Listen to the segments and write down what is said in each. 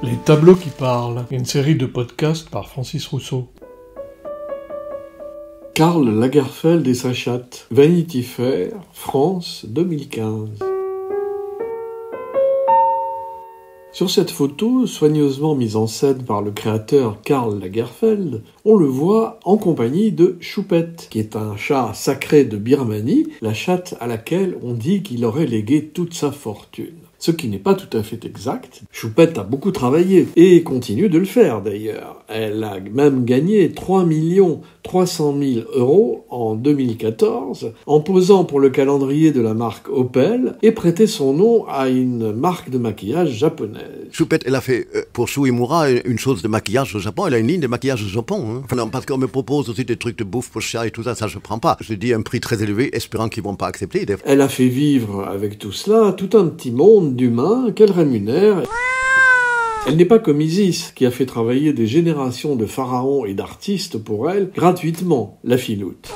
Les tableaux qui parlent, une série de podcasts par Francis Rousseau. Karl Lagerfeld et sa chatte, Vanity Fair, France, 2015. Sur cette photo, soigneusement mise en scène par le créateur Karl Lagerfeld, on le voit en compagnie de Choupette, qui est un chat sacré de Birmanie, la chatte à laquelle on dit qu'il aurait légué toute sa fortune. Ce qui n'est pas tout à fait exact. Choupette a beaucoup travaillé, et continue de le faire d'ailleurs. Elle a même gagné 3 300 000 € en 2014, en posant pour le calendrier de la marque Opel, et prêté son nom à une marque de maquillage japonaise. Choupette, elle a fait pour Shuimura une chose de maquillage au Japon, elle a une ligne de maquillage au Japon. Hein. Enfin, non, parce qu'on me propose aussi des trucs de bouffe pour chat et tout ça, ça je prends pas. Je dis un prix très élevé, espérant qu'ils vont pas accepter. Elle a fait vivre avec tout cela tout un petit monde d'humains qu'elle rémunère. Elle n'est pas comme Isis, qui a fait travailler des générations de pharaons et d'artistes pour elle, gratuitement, la filoute.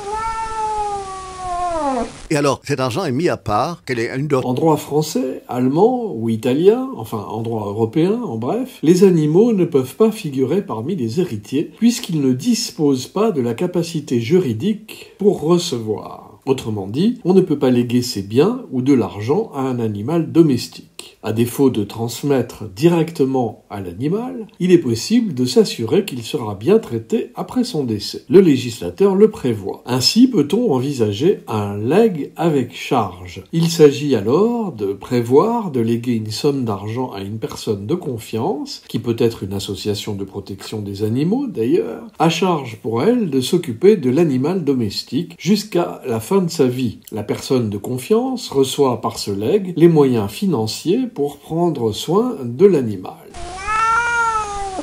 Et alors, cet argent est mis à part, quelle est une dot. En droit français, allemand ou italien, enfin en droit européen, en bref, les animaux ne peuvent pas figurer parmi les héritiers, puisqu'ils ne disposent pas de la capacité juridique pour recevoir. Autrement dit, on ne peut pas léguer ses biens ou de l'argent à un animal domestique. À défaut de transmettre directement à l'animal, il est possible de s'assurer qu'il sera bien traité après son décès. Le législateur le prévoit. Ainsi peut-on envisager un legs avec charge. Il s'agit alors de prévoir de léguer une somme d'argent à une personne de confiance, qui peut être une association de protection des animaux d'ailleurs, à charge pour elle de s'occuper de l'animal domestique jusqu'à la fin de sa vie. La personne de confiance reçoit par ce legs les moyens financiers pour prendre soin de l'animal.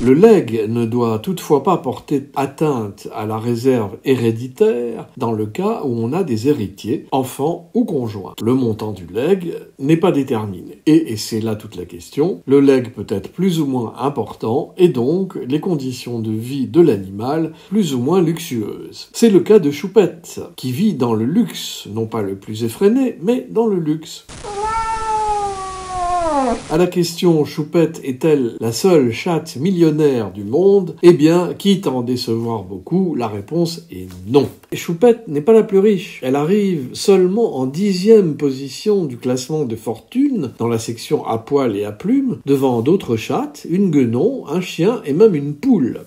Le legs ne doit toutefois pas porter atteinte à la réserve héréditaire dans le cas où on a des héritiers, enfants ou conjoints. Le montant du legs n'est pas déterminé. Et c'est là toute la question, le legs peut être plus ou moins important et donc les conditions de vie de l'animal plus ou moins luxueuses. C'est le cas de Choupette, qui vit dans le luxe, non pas le plus effréné, mais dans le luxe. À la question « Choupette est-elle la seule chatte millionnaire du monde ?» Eh bien, quitte à en décevoir beaucoup, la réponse est non. Choupette n'est pas la plus riche. Elle arrive seulement en 10e position du classement de fortune, dans la section à poil et à plumes, devant d'autres chattes, une guenon, un chien et même une poule.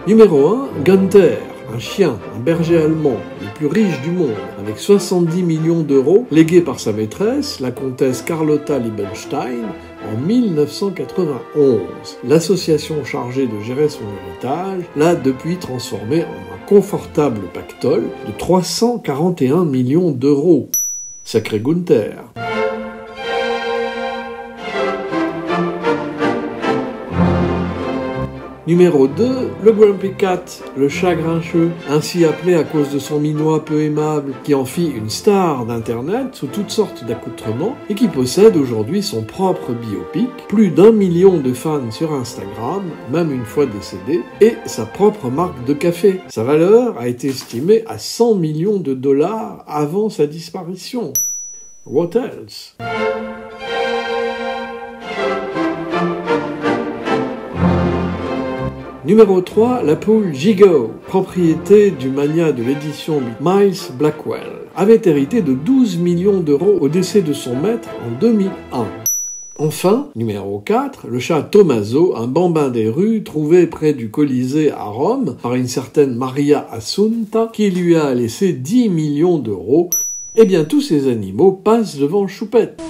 Numéro 1, Gunther, un chien, un berger allemand, le plus riche du monde, avec 70 millions d'euros légués par sa maîtresse, la comtesse Carlotta Liebenstein, en 1991. L'association chargée de gérer son héritage l'a depuis transformé en un confortable pactole de 341 millions d'euros. Sacré Gunther. Numéro 2, le Grumpy Cat, le chat grincheux, ainsi appelé à cause de son minois peu aimable, qui en fit une star d'Internet sous toutes sortes d'accoutrements et qui possède aujourd'hui son propre biopic, plus d'1 million de fans sur Instagram, même une fois décédé, et sa propre marque de café. Sa valeur a été estimée à 100 millions de dollars avant sa disparition. What else? Numéro 3, la poule Gigot, propriété du magnat de l'édition Miles Blackwell, avait hérité de 12 millions d'euros au décès de son maître en 2001. Enfin, numéro 4, le chat Tommaso, un bambin des rues trouvé près du Colisée à Rome par une certaine Maria Assunta qui lui a laissé 10 millions d'euros. Eh bien, tous ces animaux passent devant Choupette.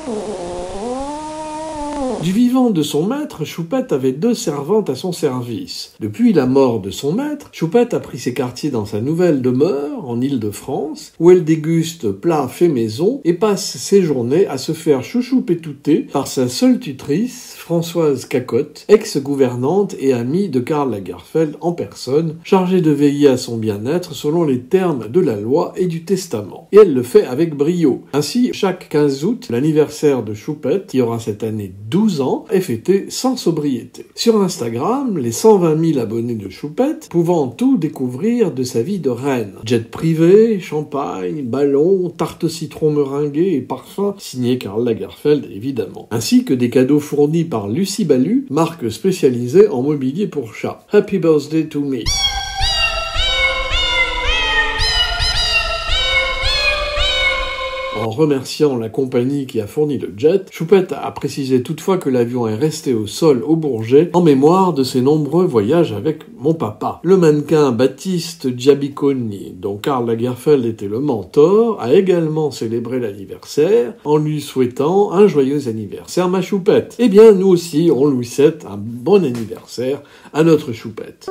Du vivant de son maître, Choupette avait 2 servantes à son service. Depuis la mort de son maître, Choupette a pris ses quartiers dans sa nouvelle demeure, en Île-de-France, où elle déguste plats faits maison et passe ses journées à se faire chouchou-pétouter par sa seule tutrice, Françoise Cacotte, ex-gouvernante et amie de Karl Lagerfeld en personne, chargée de veiller à son bien-être selon les termes de la loi et du testament. Et elle le fait avec brio. Ainsi, chaque 15 août, l'anniversaire de Choupette, qui aura cette année 12 12 ans est fêté sans sobriété. Sur Instagram, les 120 000 abonnés de Choupette pouvant tout découvrir de sa vie de reine. Jet privé, champagne, ballons, tarte citron meringuée et parfum signé Karl Lagerfeld évidemment. Ainsi que des cadeaux fournis par Lucie Balu, marque spécialisée en mobilier pour chat. Happy birthday to me. En remerciant la compagnie qui a fourni le jet, Choupette a précisé toutefois que l'avion est resté au sol au Bourget en mémoire de ses nombreux voyages avec mon papa. Le mannequin Baptiste Giabiconi, dont Karl Lagerfeld était le mentor, a également célébré l'anniversaire en lui souhaitant un joyeux anniversaire ma Choupette. Eh bien, nous aussi, on lui souhaite un bon anniversaire à notre Choupette.